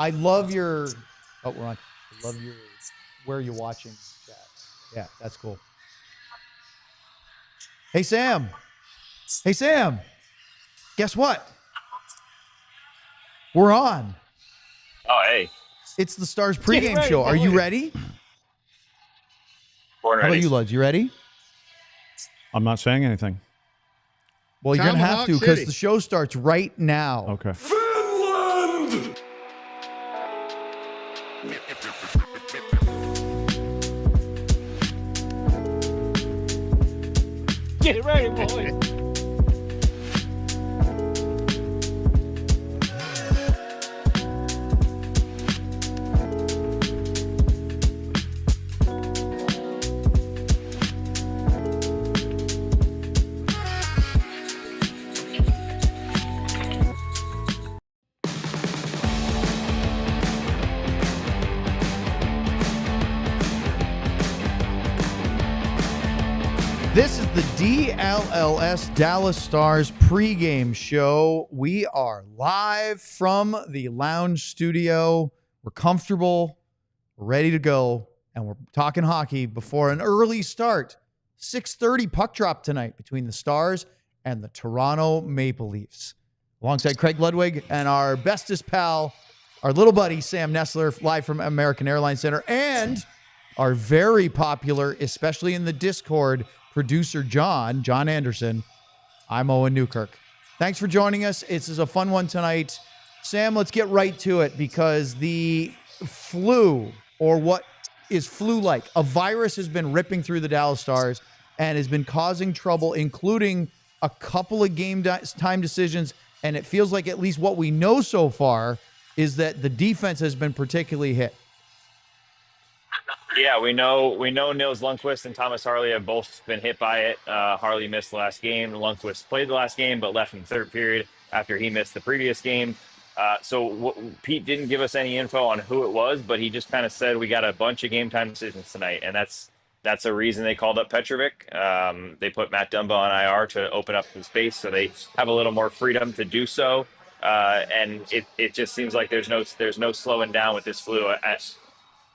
I love your. Oh, we're on. I love your. Where you're watching that. Yeah, that's cool. Hey Sam. Hey Sam. Guess what? We're on. Oh, hey. It's the Stars pregame show. Are you ready? Born ready. How about you, Luds? You ready? I'm not saying anything. Well, you're going to have to because the show starts right now. Okay. Finland! Get ready, boys. This is the DLLS Dallas Stars pregame show. We are live from the lounge studio. We're comfortable, we're ready to go, and we're talking hockey before an early start. 6:30 puck drop tonight between the Stars and the Toronto Maple Leafs. Alongside Craig Ludwig and our bestest pal, our little buddy Sam Nestler, live from American Airlines Center, and our very popular, especially in the Discord, producer John Anderson. I'm Owen Newkirk. Thanks for joining us. This is a fun one tonight. Sam, let's get right to it because the flu, or what is flu-like, a virus has been ripping through the Dallas Stars and has been causing trouble, including a couple of game time decisions. And it feels like at least what we know so far is that the defense has been particularly hit. Yeah, we know Nils Lundqvist and Thomas Harley have both been hit by it. Harley missed the last game. Lundqvist played the last game, but left in the third period after he missed the previous game. Pete didn't give us any info on who it was, but he just kind of said we got a bunch of game time decisions tonight, and that's a reason they called up Petrovic. They put Matt Dumba on IR to open up the space, so they have a little more freedom to do so. And it just seems like there's no slowing down with this flu.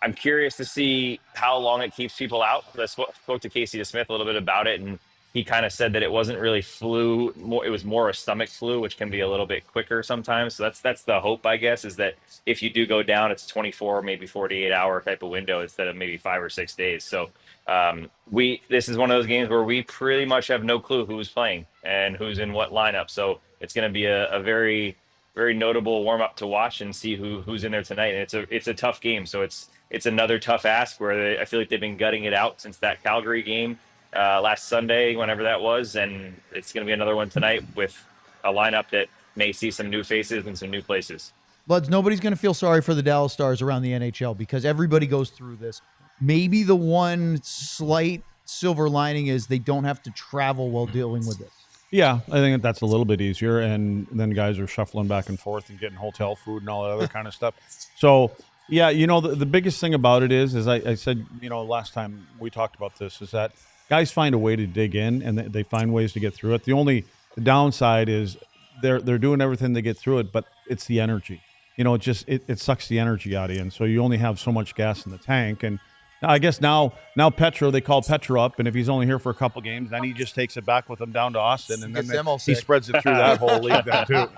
I'm curious to see how long it keeps people out. I spoke to Casey DeSmith a little bit about it, and he kind of said that it wasn't really flu. It was more a stomach flu, which can be a little bit quicker sometimes. So that's the hope, I guess, is that if you do go down, it's 24, maybe 48 hour type of window instead of maybe 5 or 6 days. So this is one of those games where we pretty much have no clue who's playing and who's in what lineup. So it's going to be a very, very notable warm up to watch and see who's in there tonight. And it's a tough game. So it's another tough ask where I feel like they've been gutting it out since that Calgary game last Sunday, whenever that was. And it's going to be another one tonight with a lineup that may see some new faces and some new places. Luds, nobody's going to feel sorry for the Dallas Stars around the NHL because everybody goes through this. Maybe the one slight silver lining is they don't have to travel while dealing with it. Yeah, I think that's a little bit easier. And then guys are shuffling back and forth and getting hotel food and all that other kind of stuff. So, yeah, the biggest thing about it is I said, last time we talked about this, is that guys find a way to dig in and they find ways to get through it. The downside is they're doing everything to get through it, but it's the energy. It sucks the energy out of you. And so you only have so much gas in the tank. And I guess now they call Petro up, and if he's only here for a couple games, then he just takes it back with him down to Austin, and then he spreads it through that whole league then too.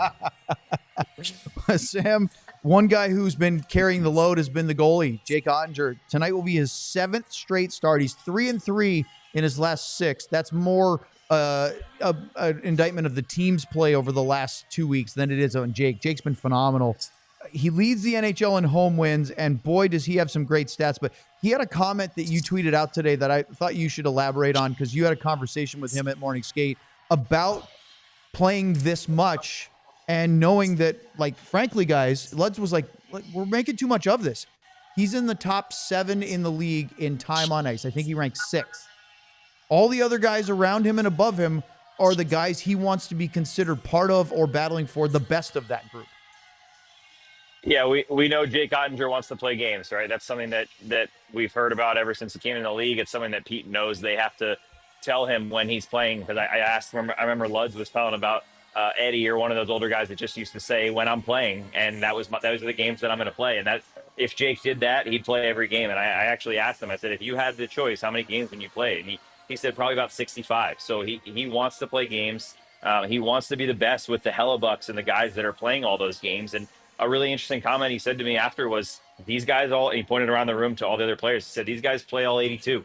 Sam, one guy who's been carrying the load has been the goalie, Jake Oettinger. Tonight will be his 7th straight start. He's 3-3 in his last 6. That's more an indictment of the team's play over the last 2 weeks than it is on Jake. Jake's been phenomenal. He leads the NHL in home wins, and boy, does he have some great stats. But he had a comment that you tweeted out today that I thought you should elaborate on because you had a conversation with him at Morning Skate about playing this much and knowing that, frankly, guys, Luds was like, we're making too much of this. He's in the top 7 in the league in time on ice. I think he ranks 6th. All the other guys around him and above him are the guys he wants to be considered part of or battling for the best of that group. Yeah, we know Jake Oettinger wants to play games, right? That's something that we've heard about ever since he came in the league. It's something that Pete knows they have to tell him when he's playing. Because I asked him, I remember Luds was telling about Eddie or one of those older guys that just used to say when I'm playing, and those are the games that I'm going to play. And that if Jake did that, he'd play every game. And I actually asked him, I said, if you had the choice, how many games would you play? And he said probably about 65. So he wants to play games. He wants to be the best with the Hellebucks and the guys that are playing all those games. And a really interesting comment he said to me after was, these guys all, he pointed around the room to all the other players. He said, these guys play all 82.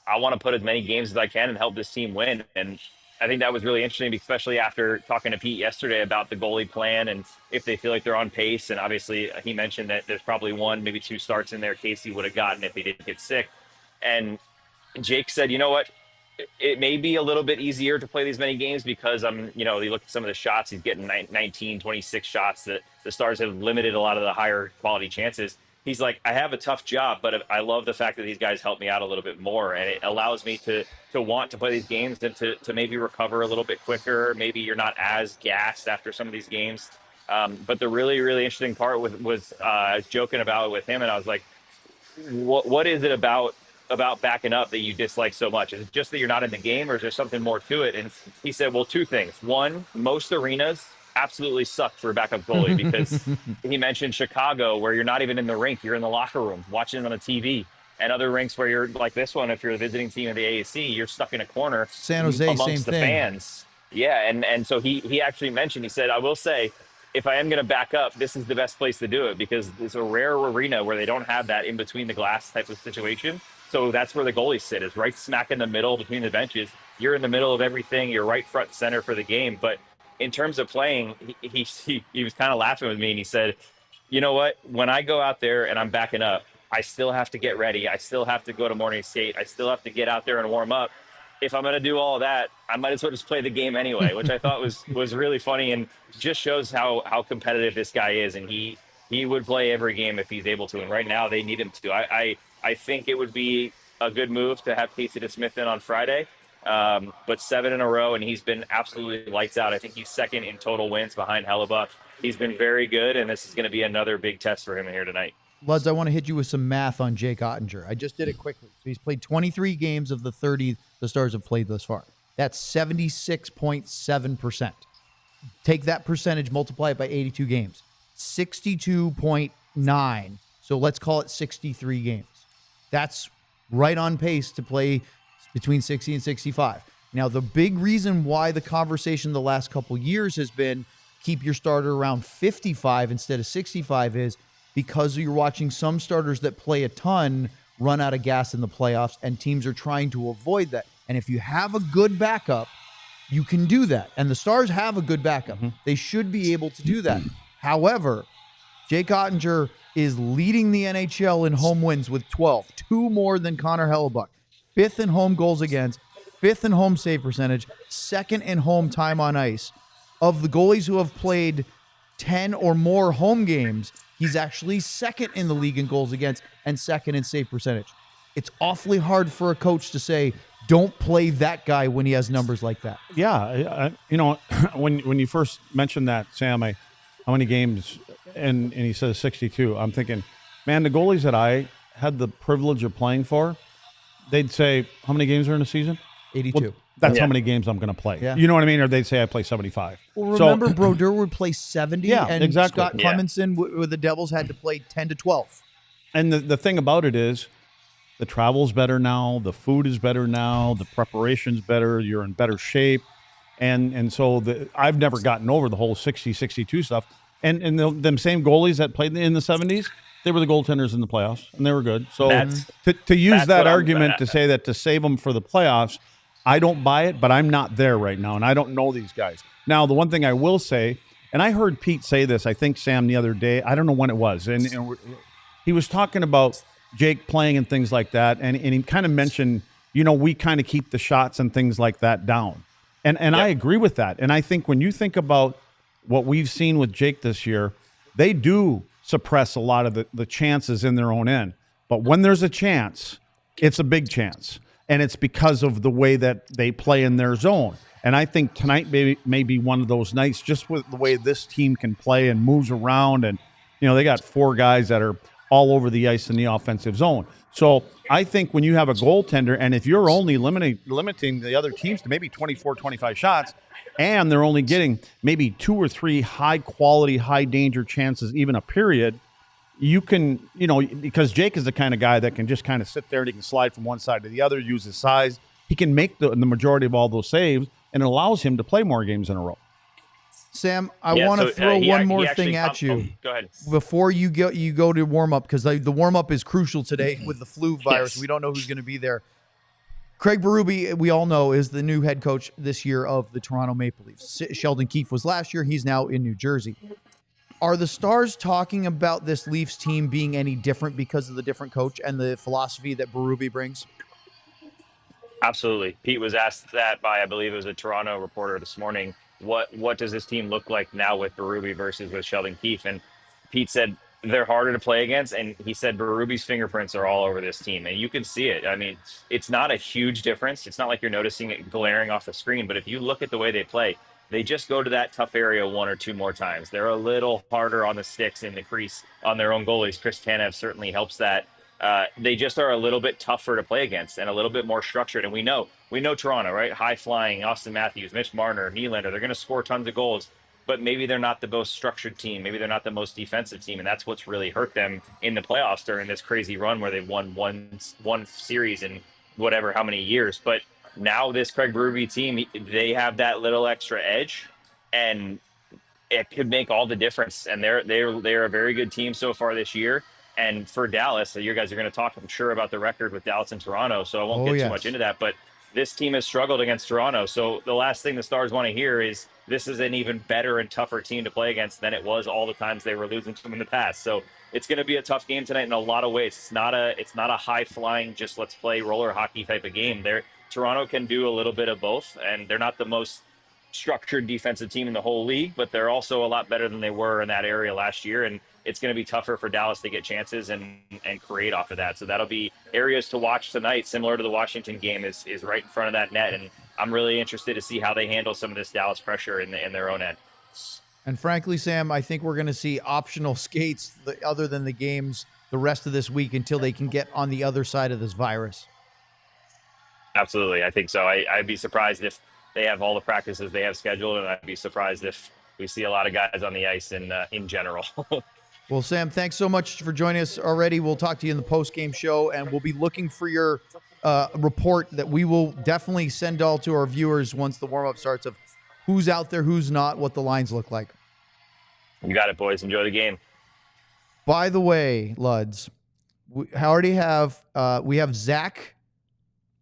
I want to put as many games as I can and help this team win. And I think that was really interesting, especially after talking to Pete yesterday about the goalie plan and if they feel like they're on pace. And obviously he mentioned that there's probably 1, maybe 2 starts in there Casey would have gotten if he didn't get sick. And Jake said, you know what? It may be a little bit easier to play these many games because you look at some of the shots, he's getting 19, 26 shots that the Stars have limited a lot of the higher quality chances. He's like, I have a tough job, but I love the fact that these guys help me out a little bit more. And it allows me to want to play these games and to maybe recover a little bit quicker. Maybe you're not as gassed after some of these games. But the really, really interesting part was joking about it with him. And I was like, what is it about backing up that you dislike so much? Is it just that you're not in the game, or is there something more to it? And he said, well, 2 things. One, most arenas absolutely suck for a backup goalie because he mentioned Chicago, where you're not even in the rink, you're in the locker room watching it on a TV, and other rinks where you're like this one, if you're a visiting team of the AAC, you're stuck in a corner. San Jose, amongst same the thing. Fans. Yeah, and so he actually mentioned, he said, I will say, if I am going to back up, this is the best place to do it because it's a rare arena where they don't have that in between the glass type of situation. So that's where the goalies sit, is right smack in the middle between the benches. You're in the middle of everything. You're right front center for the game. But in terms of playing, he was kind of laughing with me, and he said, you know what? When I go out there and I'm backing up, I still have to get ready. I still have to go to morning skate. I still have to get out there and warm up. If I'm going to do all of that, I might as well just play the game anyway, which I thought was really funny and just shows how competitive this guy is. And he would play every game if he's able to. And right now they need him to. I think it would be a good move to have Casey DeSmith in on Friday. But 7 in a row, and he's been absolutely lights out. I think he's second in total wins behind Hellebuck. He's been very good, and this is going to be another big test for him here tonight. Luds, I want to hit you with some math on Jake Oettinger. I just did it quickly. So he's played 23 games of the 30 the Stars have played thus far. That's 76.7%. Take that percentage, multiply it by 82 games. 62.9. So let's call it 63 games. That's right on pace to play between 60 and 65. Now, the big reason why the conversation the last couple years has been keep your starter around 55 instead of 65 is because you're watching some starters that play a ton run out of gas in the playoffs, and teams are trying to avoid that. And if you have a good backup, you can do that. And the Stars have a good backup. They should be able to do that. However, Jake Oettinger is leading the NHL in home wins with 12, 2 more than Connor Hellebuck, 5th in home goals against, 5th in home save percentage, 2nd in home time on ice. Of the goalies who have played 10 or more home games, he's actually 2nd in the league in goals against and 2nd in save percentage. It's awfully hard for a coach to say, don't play that guy when he has numbers like that. Yeah, when you first mentioned that, Sam, how many games, and he says 62, I'm thinking, man, the goalies that I had the privilege of playing for, they'd say, how many games are in a season? 82. Well, that's how many games I'm going to play. Yeah. You know what I mean? Or they'd say I play 75. Well, remember Brodeur would play 70, and exactly. Scott Clemenson with the Devils had to play 10 to 12. And the thing about it is, the travel's better now, the food is better now, the preparation's better, you're in better shape. And so I've never gotten over the whole 60, 62 stuff. And them same goalies that played in the 70s, they were the goaltenders in the playoffs, and they were good. So to use that argument to say that to save them for the playoffs, I don't buy it, but I'm not there right now, and I don't know these guys. Now, the one thing I will say, and I heard Pete say this, I think, Sam, the other day, I don't know when it was, and he was talking about Jake playing and things like that, and he kind of mentioned, we kind of keep the shots and things like that down. And I agree with that. And I think when you think about what we've seen with Jake this year, they do suppress a lot of the chances in their own end. But when there's a chance, it's a big chance. And it's because of the way that they play in their zone. And I think tonight may be one of those nights, just with the way this team can play and moves around. And, they got 4 guys that are all over the ice in the offensive zone. So I think when you have a goaltender, and if you're only limiting the other teams to maybe 24, 25 shots, and they're only getting maybe 2 or 3 high-quality, high-danger chances, even a period, you can, because Jake is the kind of guy that can just kind of sit there and he can slide from one side to the other, use his size. He can make the majority of all those saves, and it allows him to play more games in a row. Sam, I want to throw one more thing at you. Go ahead. Before you go to warm up, because the warm up is crucial today with the flu virus. Yes. We don't know who's going to be there. Craig Berube, we all know, is the new head coach this year of the Toronto Maple Leafs. Sheldon Keefe was last year. He's now in New Jersey. Are the Stars talking about this Leafs team being any different because of the different coach and the philosophy that Berube brings? Absolutely. Pete was asked that by, I believe it was a Toronto reporter this morning. What does this team look like now with Berube versus with Sheldon Keefe? And Pete said they're harder to play against, and he said Berube's fingerprints are all over this team, and you can see it. I mean, it's not a huge difference. It's not like you're noticing it glaring off the screen, but if you look at the way they play, they just go to that tough area 1 or 2 more times. They're a little harder on the sticks in the crease on their own goalies. Chris Tanev certainly helps that. They just are a little bit tougher to play against and a little bit more structured. And we know Toronto, right? High flying, Auston Matthews, Mitch Marner, Nylander, they're going to score tons of goals, but maybe they're not the most structured team. Maybe they're not the most defensive team. And that's what's really hurt them in the playoffs during this crazy run where they've won one series in whatever, how many years. But now this Craig Berube team, they have that little extra edge, and it could make all the difference. And they're a very good team so far this year. And for Dallas, so you guys are going to talk, I'm sure, about the record with Dallas and Toronto, so I won't get too much into that. But this team has struggled against Toronto. So the last thing the Stars want to hear is this is an even better and tougher team to play against than it was all the times they were losing to them in the past. So it's going to be a tough game tonight in a lot of ways. It's not a high-flying, just let's play roller hockey type of game. Toronto can do a little bit of both, and they're not the most structured defensive team in the whole league, but they're also a lot better than they were in that area last year. And it's going to be tougher for Dallas to get chances and create off of that. So that'll be areas to watch tonight, similar to the Washington game, is right in front of that net. And I'm really interested to see how they handle some of this Dallas pressure in their own end. And frankly, Sam, I think we're going to see optional skates other than the games the rest of this week until they can get on the other side of this virus. Absolutely. I think so. I'd be surprised if they have all the practices they have scheduled, and I'd be surprised if we see a lot of guys on the ice in general. Well, Sam, thanks so much for joining us already. We'll talk to you in the post-game show, and we'll be looking for your report that we will definitely send all to our viewers once the warm-up starts of who's out there, who's not, what the lines look like. You got it, boys. Enjoy the game. By the way, Luds, we already have Zach,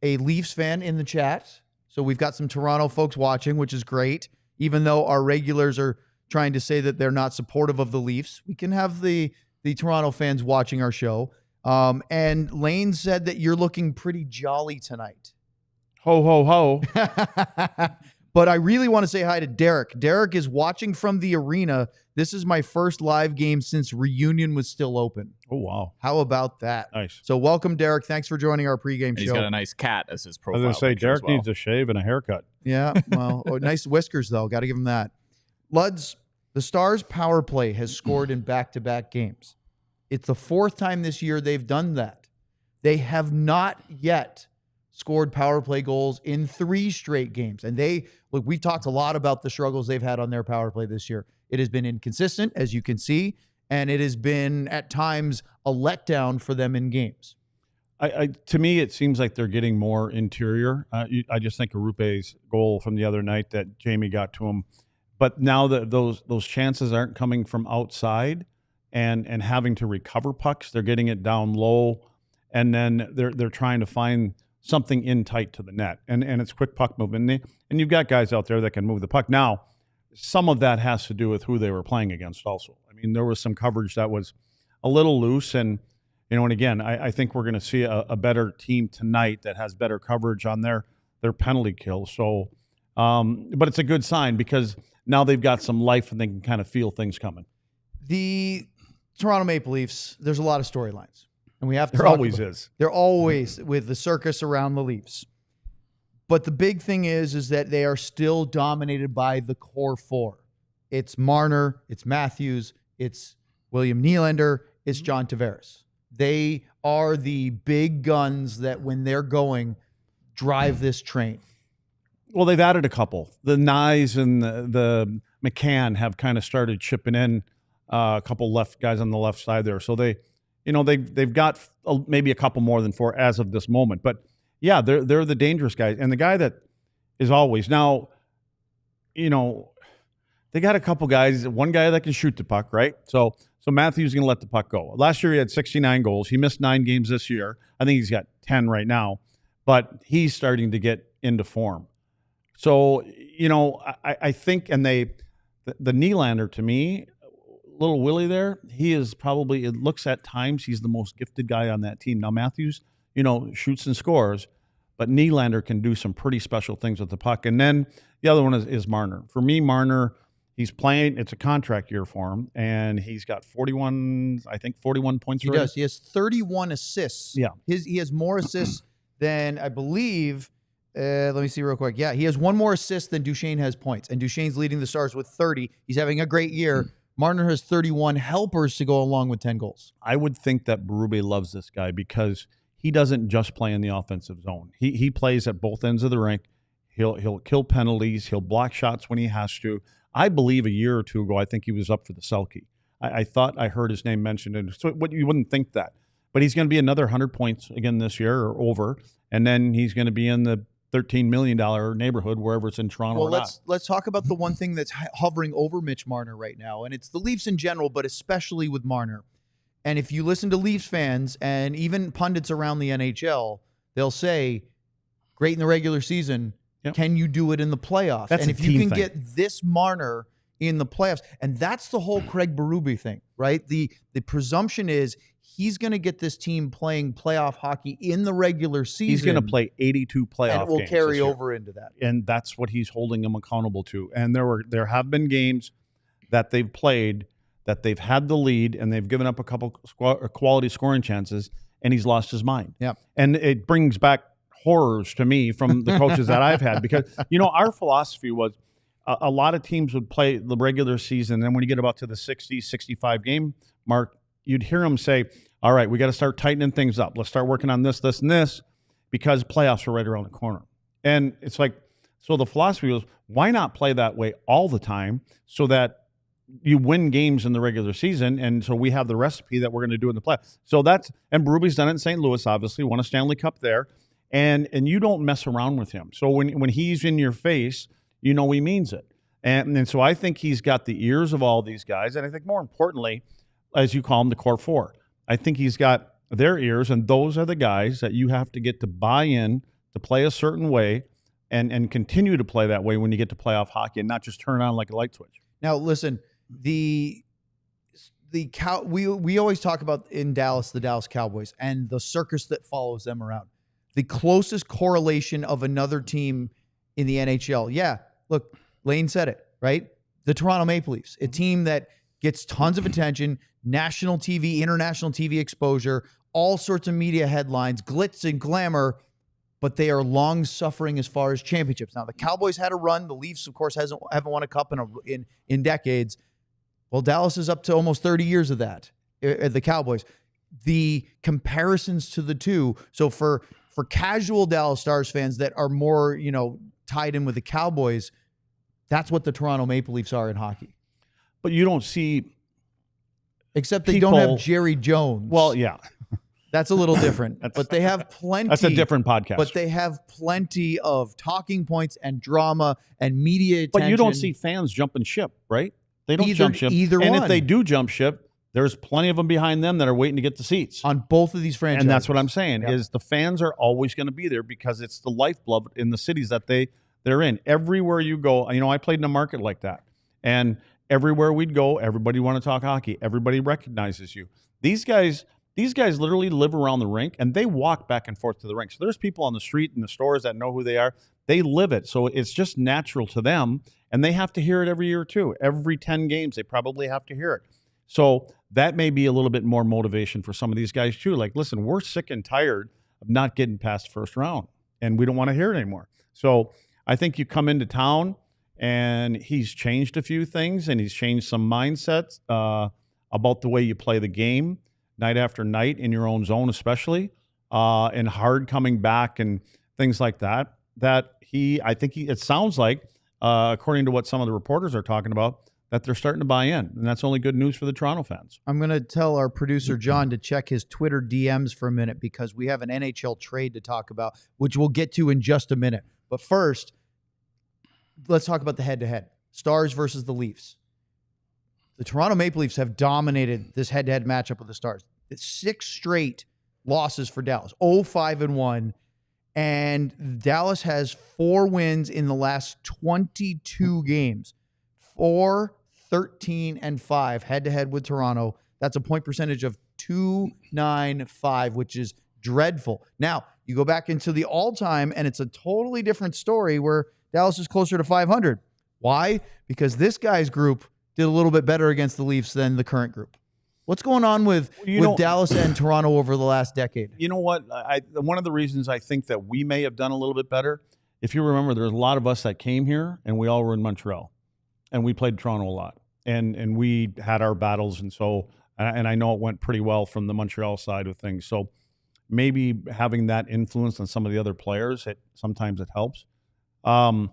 a Leafs fan, in the chat. So we've got some Toronto folks watching, which is great. Even though our regulars are trying to say that they're not supportive of the Leafs, we can have the Toronto fans watching our show. And Lane said that you're looking pretty jolly tonight. Ho, ho, ho. But I really want to say hi to Derek. Derek is watching from the arena. This is my first live game since Reunion was still open. Oh, wow. How about that? Nice. So welcome, Derek. Thanks for joining our pregame show. He's got a nice cat as his I profile. was going to say, picture as Derek well. needs a shave and a haircut. Yeah, well, nice whiskers, though. Got to give him that. Luds, the Stars' power play has scored in back-to-back games. It's the 4th time this year they've done that. They have not yet scored power play goals in 3 straight games. And we talked a lot about the struggles they've had on their power play this year. It has been inconsistent, as you can see, and it has been, at times, a letdown for them in games. To me, it seems like they're getting more interior. I just think of Rupe's goal from the other night that Jamie got to him. But now that those chances aren't coming from outside and having to recover pucks, they're getting it down low, and then they're trying to find something in tight to the net. And it's quick puck movement. And you've got guys out there that can move the puck. Now, some of that has to do with who they were playing against also. I mean, there was some coverage that was a little loose. And, and again, I think we're going to see a better team tonight that has better coverage on their penalty kill. So, but it's a good sign because now they've got some life and they can kind of feel things coming. The Toronto Maple Leafs, there's a lot of storylines. And we have to There always is. They're always with the circus around the Leafs. But the big thing is that they are still dominated by the core 4. It's Marner, it's Matthews, it's William Nylander, it's John Tavares. They are the big guns that when they're going, drive this train. Well, they've added a couple. The Nyes and the McCann have kind of started chipping in a couple left guys on the left side there. So they've got maybe a couple more than 4 as of this moment. But yeah, they're the dangerous guys. And the guy that is always now, they got a couple guys. One guy that can shoot the puck, right? So Matthews is going to let the puck go. Last year he had 69 goals. He missed 9 games this year. I think he's got 10 right now, but he's starting to get into form. So, I think, and the Nylander, to me, little Willie there, he is probably, it looks at times, he's the most gifted guy on that team. Now, Matthews, shoots and scores, but Nylander can do some pretty special things with the puck. And then the other one is Marner. For me, Marner, he's playing, it's a contract year for him, and he's got 41 points. He does. He has 31 assists. Yeah. He has more assists than, I believe, let me see real quick. Yeah, he has 1 more assist than Duchesne has points, and Duchesne's leading the Stars with 30. He's having a great year. Marner has 31 helpers to go along with 10 goals. I would think that Berube loves this guy because he doesn't just play in the offensive zone. He plays at both ends of the rink. He'll kill penalties. He'll block shots when he has to. I believe a year or 2 ago, I think he was up for the Selke. I thought I heard his name mentioned, and so you wouldn't think that. But he's going to be another 100 points again this year or over, and then he's going to be in the $13 million neighborhood, wherever it's in Toronto or not. Let's talk about the one thing that's hovering over Mitch Marner right now, and it's the Leafs in general, but especially with Marner. And if you listen to Leafs fans and even pundits around the NHL, they'll say, great in the regular season, can you do it in the playoffs? That's and a if you team can thing. get this Marner in the playoffs, and that's the whole Craig Berube thing, right? The presumption is he's going to get this team playing playoff hockey in the regular season. He's going to play 82 playoff games. And it will carry over into that. And that's what he's holding them accountable to. And there have been games that they've played that they've had the lead and they've given up a couple quality scoring chances, and he's lost his mind. Yeah. And it brings back horrors to me from the coaches that I've had because, our philosophy was a lot of teams would play the regular season. And then when you get about to the 60, 65 game mark, you'd hear them say, all right, we got to start tightening things up. Let's start working on this, this, and this because playoffs are right around the corner. And it's like, so the philosophy was, why not play that way all the time so that you win games in the regular season? And so we have the recipe that we're going to do in the playoffs. So and Berube's done it in St. Louis, obviously, won a Stanley Cup there. And you don't mess around with him. So when he's in your face, he means it. And so I think he's got the ears of all these guys. And I think more importantly, as you call them, the core 4. I think he's got their ears, and those are the guys that you have to get to buy in to play a certain way and continue to play that way when you get to playoff hockey and not just turn on like a light switch. Now, listen, we always talk about in Dallas, the Dallas Cowboys and the circus that follows them around. The closest correlation of another team in the NHL. Yeah, look, Lane said it, right? The Toronto Maple Leafs, a team that gets tons of attention, national TV, international TV exposure, all sorts of media headlines, glitz and glamour, but they are long-suffering as far as championships. Now, the Cowboys had a run. The Leafs, of course, haven't won a cup in decades. Well, Dallas is up to almost 30 years of that, the Cowboys. The comparisons to the two, so for casual Dallas Stars fans that are more, tied in with the Cowboys, that's what the Toronto Maple Leafs are in hockey. But you don't see... Except they don't have Jerry Jones. Well, yeah. That's a little different. But they have plenty. That's a different podcast. But they have plenty of talking points and drama and media attention. But you don't see fans jumping ship, right? They don't jump ship. Either one. And if they do jump ship, there's plenty of them behind them that are waiting to get the seats. On both of these franchises. And that's what I'm saying, is the fans are always going to be there because it's the lifeblood in the cities that they're in. Everywhere you go, I played in a market like that. And everywhere we'd go, everybody want to talk hockey. Everybody recognizes you. These guys literally live around the rink, and they walk back and forth to the rink. So there's people on the street and the stores that know who they are. They live it. So it's just natural to them, and they have to hear it every year too. Every 10 games, they probably have to hear it. So that may be a little bit more motivation for some of these guys too. Like, listen, we're sick and tired of not getting past the first round, and we don't want to hear it anymore. So I think you come into town, and he's changed a few things, and he's changed some mindsets about the way you play the game. night after night in your own zone, especially, and hard coming back and things like that, it sounds like, according to what some of the reporters are talking about, that they're starting to buy in. And that's only good news for the Toronto fans. I'm going to tell our producer, John, to check his Twitter DMs for a minute because we have an NHL trade to talk about, which we'll get to in just a minute. But first, let's talk about the head-to-head. Stars versus the Leafs. The Toronto Maple Leafs have dominated this head-to-head matchup with the Stars. It's 6 straight losses for Dallas, 0-5-1. And Dallas has 4 wins in the last 22 games. 4-13-5 head-to-head with Toronto. That's a point percentage of .295, which is dreadful. Now, you go back into the all-time, and it's a totally different story where Dallas is closer to 500. Why? Because this guy's group did a little bit better against the Leafs than the current group. What's going on with Dallas and Toronto over the last decade? You know what? One of the reasons I think that we may have done a little bit better, if you remember, there's a lot of us that came here, and we all were in Montreal. And we played Toronto a lot, and we had our battles, and so I know it went pretty well from the Montreal side of things. So maybe having that influence on some of the other players, sometimes it helps. I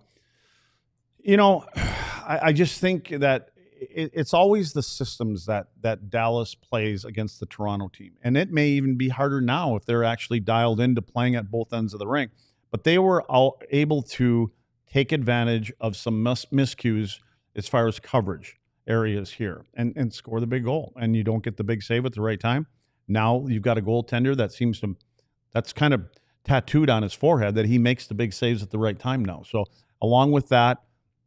just think that it's always the systems that Dallas plays against the Toronto team, and it may even be harder now if they're actually dialed into playing at both ends of the rink. But they were all able to take advantage of some miscues as far as coverage areas here and score the big goal. And you don't get the big save at the right time. Now you've got a goaltender that's kind of tattooed on his forehead that he makes the big saves at the right time now. So along with that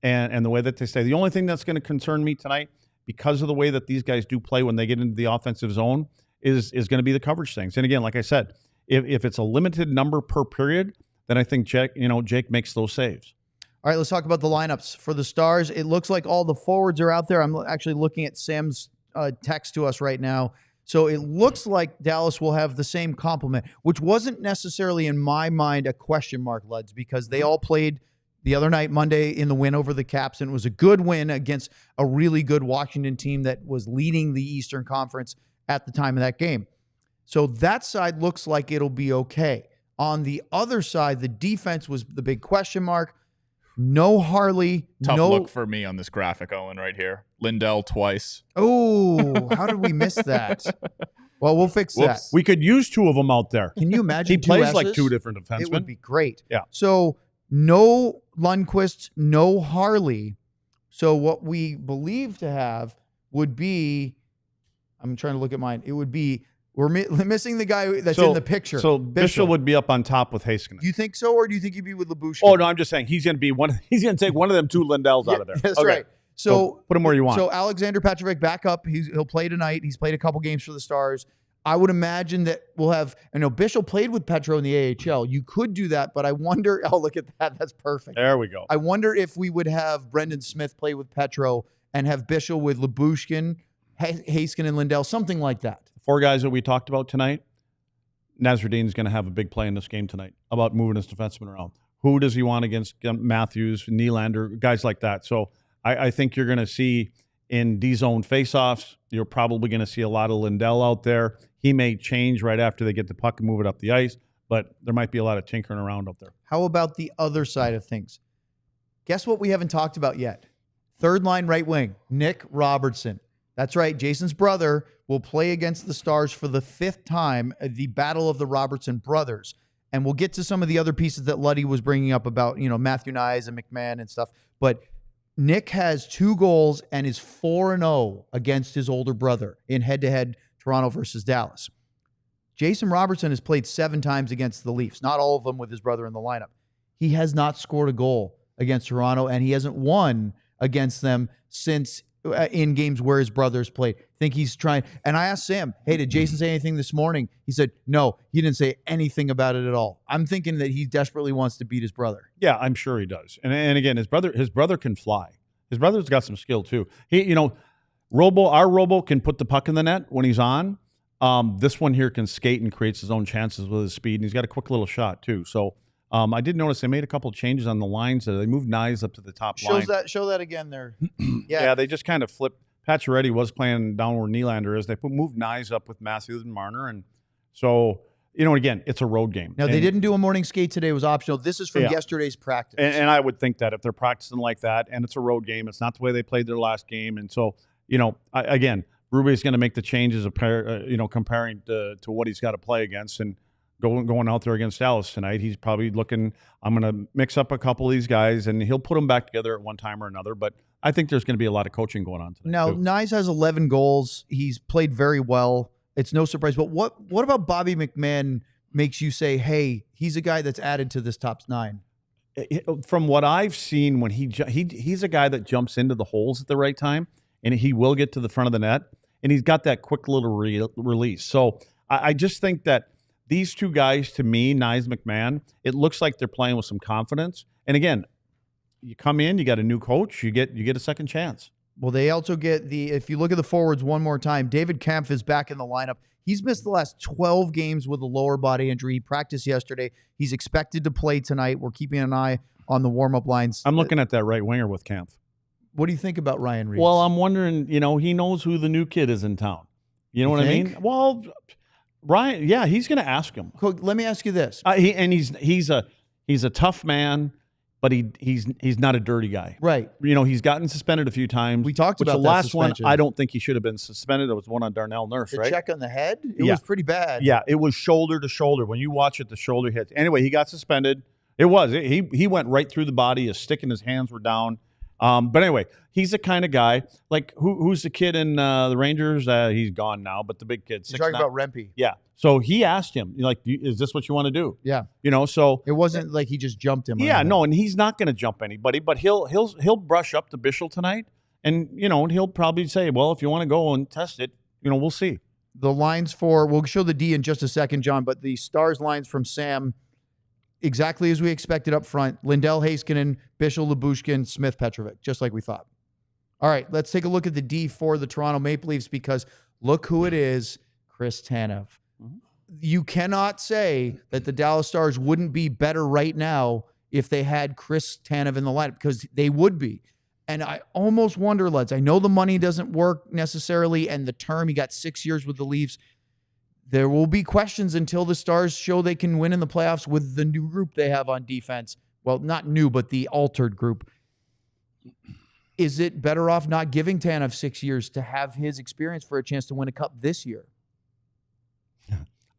and the way that they stay, the only thing that's going to concern me tonight, because of the way that these guys do play when they get into the offensive zone, is going to be the coverage things. And again, like I said, if it's a limited number per period, then I think Jake makes those saves. All right, let's talk about the lineups for the Stars. It looks like all the forwards are out there. I'm actually looking at Sam's text to us right now. So it looks like Dallas will have the same complement, which wasn't necessarily in my mind a question mark, Luds, because they all played the other night, Monday, in the win over the Caps, and it was a good win against a really good Washington team that was leading the Eastern Conference at the time of that game. So that side looks like it'll be okay. On the other side, the defense was the big question mark. No Harley. Tough look for me on this graphic, Owen, right here. Lindell twice. Oh, how did we miss that? Well, we'll fix that. We could use 2 of them out there. Can you imagine? He plays like 2 different defensemen. It would be great. Yeah. So no Lundqvist, no Harley. So what we believe to have would be, I'm trying to look at mine. It would be, we're missing the guy that's in the picture. So Bishop would be up on top with Heiskanen. Do you think so, or do you think he'd be with Labushkin? Oh no, I'm just saying he's going to be he's going to take one of them 2 Lindells out of there. That's right. So put him where you want. So Alexander Petrovic back up. He'll play tonight. He's played a couple games for the Stars. I would imagine that we'll have. Bishop played with Petro in the AHL. You could do that, but I wonder. Oh, look at that. That's perfect. There we go. I wonder if we would have Brendan Smith play with Petro and have Bishop with Labushkin, Heiskanen, and Lindell, something like that. 4 guys that we talked about tonight, Nasruddin's going to have a big play in this game tonight about moving his defenseman around. Who does he want against Matthews, Nylander, guys like that? So I think you're going to see in D-zone faceoffs, you're probably going to see a lot of Lindell out there. He may change right after they get the puck and move it up the ice, but there might be a lot of tinkering around up there. How about the other side of things? Guess what we haven't talked about yet? Third line right wing, Nick Robertson. That's right. Jason's brother will play against the Stars for the 5th time, the Battle of the Robertson Brothers. And we'll get to some of the other pieces that Luddy was bringing up about, Matthew Nyes and McMahon and stuff. But Nick has 2 goals and is 4-0 against his older brother in head-to-head Toronto versus Dallas. Jason Robertson has played 7 times against the Leafs, not all of them with his brother in the lineup. He has not scored a goal against Toronto, and he hasn't won against them since in games where his brothers played. Think he's trying. And I asked Sam, hey, did Jason say anything this morning? He said, no, he didn't say anything about it at all. I'm thinking that he desperately wants to beat his brother. Yeah, I'm sure he does. And again, his brother can fly. His brother's got some skill too. Our Robo can put the puck in the net when he's on. This one here can skate and creates his own chances with his speed, and he's got a quick little shot too. So I did notice they made a couple of changes on the lines. They moved Nyes up to the top line. Show that again there. Yeah, they just kind of flipped Pacioretty was playing down where Nylander is. They moved Nyes up with Matthews and Marner. And so, again, it's a road game. Now, they didn't do a morning skate today. It was optional. This is from yesterday's practice. And I would think that if they're practicing like that and it's a road game, it's not the way they played their last game. And so, again, Ruby's going to make the changes, comparing to what he's got to play against. And going out there against Dallas tonight, he's probably looking, I'm going to mix up a couple of these guys, and he'll put them back together at one time or another. But I think there's going to be a lot of coaching going on tonight. Now, Nyes has 11 goals. He's played very well. It's no surprise. But what about Bobby McMahon makes you say, hey, he's a guy that's added to this top 9? From what I've seen, when he's a guy that jumps into the holes at the right time, and he will get to the front of the net, and he's got that quick little release. So I just think that these two guys, to me, Nyes, McMahon, it looks like they're playing with some confidence. And again, you come in, you got a new coach, you get a second chance. Well, they also get if you look at the forwards one more time, David Kempf is back in the lineup. He's missed the last 12 games with a lower body injury. He practiced yesterday. He's expected to play tonight. We're keeping an eye on the warm-up lines. I'm looking at that right winger with Kempf. What do you think about Ryan Reeves? Well, I'm wondering, he knows who the new kid is in town. You know what I mean? Well, Ryan, yeah, he's going to ask him. Let me ask you this. He's a tough man, but he's not a dirty guy. Right. He's gotten suspended a few times. We talked about the that last suspension. one. I don't think he should have been suspended. It was one on Darnell Nurse, The right? check on the head? It was pretty bad. Yeah, it was shoulder to shoulder. When you watch it, the shoulder hits. Anyway, he got suspended. He went right through the body. His stick and his hands were down. But anyway, he's the kind of guy, like who's the kid in the Rangers? He's gone now, but the big kid. You're talking about Rempe. Yeah. So he asked him, is this what you want to do? Yeah. So it wasn't like he just jumped him. Yeah, no, and he's not going to jump anybody, but he'll brush up to Bischel tonight, and he'll probably say, well, if you want to go and test it, we'll see. The lines we'll show the D in just a second, John, but the Stars lines from Sam, exactly as we expected up front. Lindell, Heiskanen, Bischel, Lyubushkin, Smith, Petrovic, just like we thought. All right, let's take a look at the D for the Toronto Maple Leafs, because look who it is, Chris Tanev. Mm-hmm. You cannot say that the Dallas Stars wouldn't be better right now if they had Chris Tanev in the lineup, because they would be. And I almost wonder, lads, I know the money doesn't work necessarily, and the term, he got 6 years with the Leafs. There will be questions until the Stars show they can win in the playoffs with the new group they have on defense. Well, not new, but the altered group. Is it better off not giving Tanev 6 years to have his experience for a chance to win a cup this year?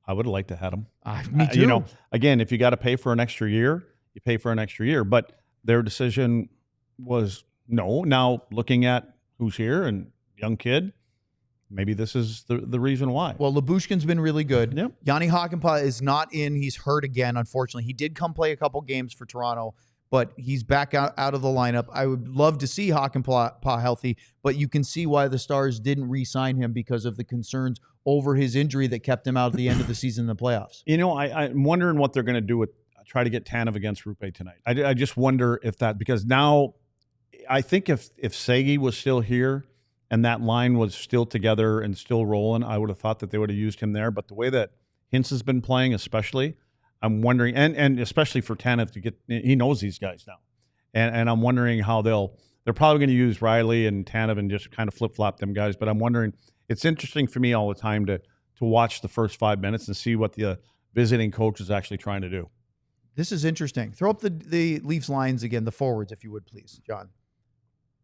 I would have liked to have him. Me too. Again, if you got to pay for an extra year, you pay for an extra year. But their decision was no. Now, looking at who's here and young kid, maybe this is the reason why. Well, Lyubushkin's been really good. Yep. Yanni Hakanpää is not in. He's hurt again, unfortunately. He did come play a couple games for Toronto, but he's back out of the lineup. I would love to see Hakanpää healthy, but you can see why the Stars didn't re-sign him because of the concerns over his injury that kept him out at the end of the season in the playoffs. I'm wondering what they're going to do with try to get Tanev against Rupe tonight. I just wonder if that, because now I think if Segi was still here and that line was still together and still rolling, I would have thought that they would have used him there. But the way that Hintz has been playing, especially, I'm wondering, and especially for Tanev to get, he knows these guys now. And I'm wondering how they're probably going to use Riley and Tanev and just kind of flip-flop them guys. But I'm wondering, it's interesting for me all the time to watch the first 5 minutes and see what the visiting coach is actually trying to do. This is interesting. Throw up the Leafs lines again, the forwards, if you would, please, John.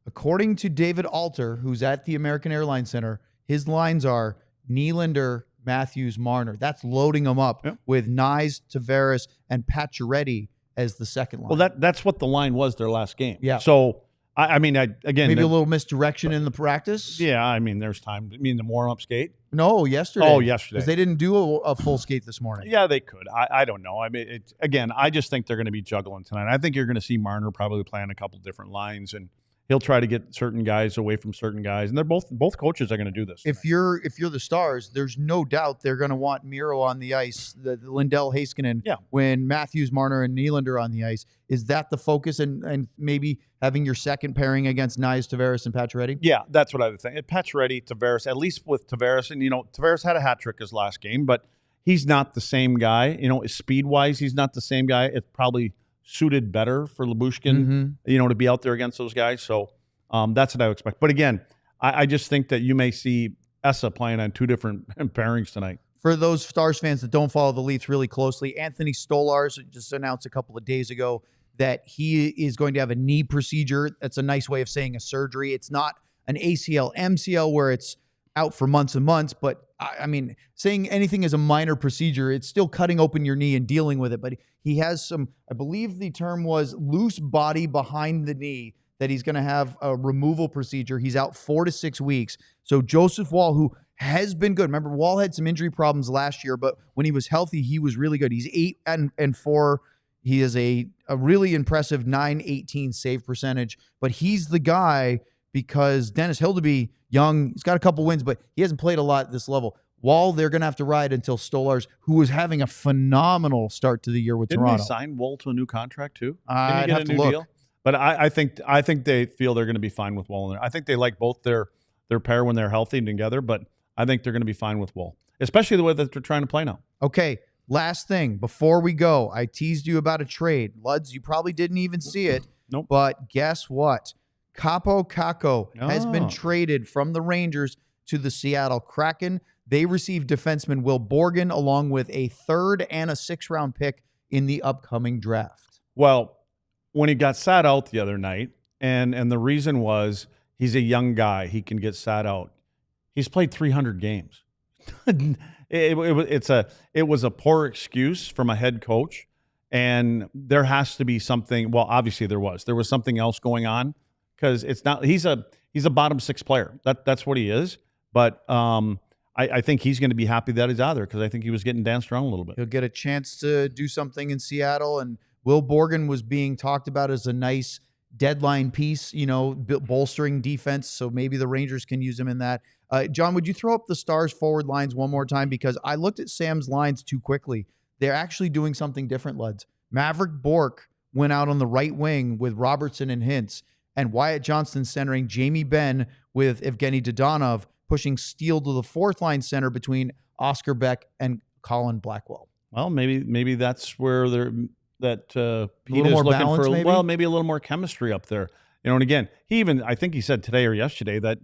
According to David Alter, who's at the American Airlines Center, his lines are Nylander, Matthews, Marner. That's loading them up with Nyes, Tavares, and Pacioretty as the second line. Well, that's what the line was their last game. Yeah. So, again, maybe a little misdirection in the practice. Yeah, there's time. The warm-up skate? No, yesterday. Oh, yesterday. Because they didn't do a full skate this morning. Yeah, they could. I don't know. I just think they're going to be juggling tonight. I think you're going to see Marner probably playing a couple different lines, and he'll try to get certain guys away from certain guys. And they're both coaches are going to do this. If you're the Stars, there's no doubt they're going to want Miro on the ice, the Lindell, Heiskanen, when Matthews, Marner, and Nylander are on the ice. Is that the focus, and maybe having your second pairing against Nyes, Tavares, and Pacioretty? Yeah, that's what I would think. Pacioretty, Tavares, at least with Tavares. And, Tavares had a hat trick his last game, but he's not the same guy. Speed-wise, he's not the same guy. It's probably suited better for Lyubushkin, to be out there against those guys. So that's what I would expect. But again, I just think that you may see Essa playing on two different pairings tonight. For those Stars fans that don't follow the Leafs really closely, Anthony Stolarz just announced a couple of days ago that he is going to have a knee procedure. That's a nice way of saying a surgery. It's not an ACL, MCL where it's out for months and months, but I mean, saying anything is a minor procedure, it's still cutting open your knee and dealing with it. But he has some, I believe the term was loose body behind the knee, that he's going to have a removal procedure. He's out 4 to 6 weeks. So Joseph Woll, who has been good. Remember, Woll had some injury problems last year, but when he was healthy, he was really good. He's 8-4. He is a really impressive .918 save percentage, but he's the guy because Dennis Hildeby, young, he's got a couple wins, but he hasn't played a lot at this level. Woll, they're going to have to ride until Stolarz, who was having a phenomenal start to the year with Toronto. Didn't they sign Woll to a new contract too? I'd have to look. Deal? But I think they feel they're going to be fine with Woll in there. I think they like both their pair when they're healthy and together, but I think they're going to be fine with Woll, especially the way that they're trying to play now. Okay, last thing before we go, I teased you about a trade. Luds, you probably didn't even see it. Nope. But guess what? Capo Caco has been traded from the Rangers to the Seattle Kraken. They received defenseman Will Borgen along with a 3rd and a 6th-round pick in the upcoming draft. Well, when he got sat out the other night, and the reason was he's a young guy, he can get sat out. He's played 300 games. It was a poor excuse from a head coach, and there has to be something. Well, obviously there was something else going on, because it's not. He's a bottom 6 player. That's what he is. But I think he's going to be happy that he's out there, because I think he was getting danced around a little bit. He'll get a chance to do something in Seattle, and Will Borgen was being talked about as a nice deadline piece, bolstering defense. So maybe the Rangers can use him in that. John, would you throw up the Stars forward lines one more time? Because I looked at Sam's lines too quickly. They're actually doing something different, Luds. Maverick Bourque went out on the right wing with Robertson and Hintz, and Wyatt Johnston centering Jamie Benn with Evgeny Dodonov, pushing Steele to the 4th line center between Oscar Beck and Colin Blackwell. Well, maybe that's where Pete little is more looking balance, for. maybe? Well, maybe a little more chemistry up there. And again, I think he said today or yesterday that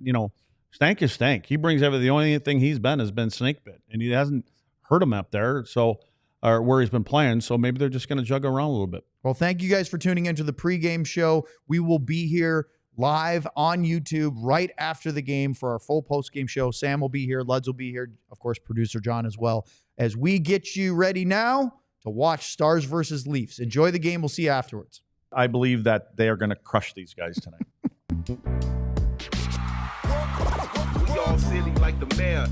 Stank is Stank. He brings everything. The only thing he's been has been snake bit, and he hasn't hurt him up there. So, or where he's been playing. So maybe they're just going to jug around a little bit. Well, thank you guys for tuning into the pregame show. We will be here live on YouTube right after the game for our full postgame show. Sam will be here. Luds will be here. Of course, producer John as well, as we get you ready now to watch Stars versus Leafs. Enjoy the game. We'll see you afterwards. I believe that they are going to crush these guys tonight. We all silly like the mayor.